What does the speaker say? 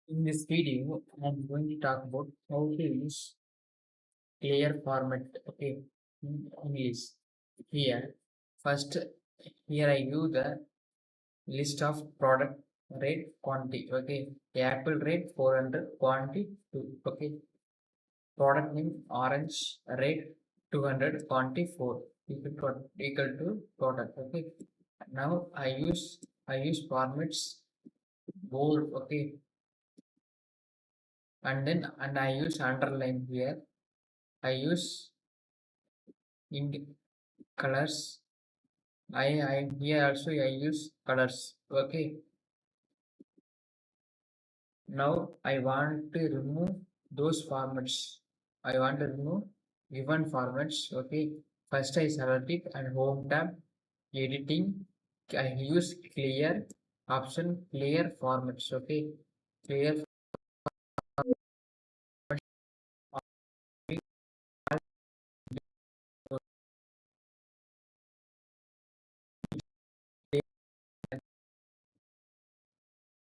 In this video, I'm going to talk about how to use clear format. Okay, in English. Here, first, here I give the list of product rate quantity. Okay, apple rate 400, quantity 2. Okay, product name orange, rate 200, quantity 4, equal to product. Okay, now I use formats bold. Okay, and I use underline here. I use in colors. I here also I use colors. Okay. Now I want to remove those formats. I want to remove given formats. Okay. First I select it and home tab, editing. I use clear option, clear formats. Okay. Clear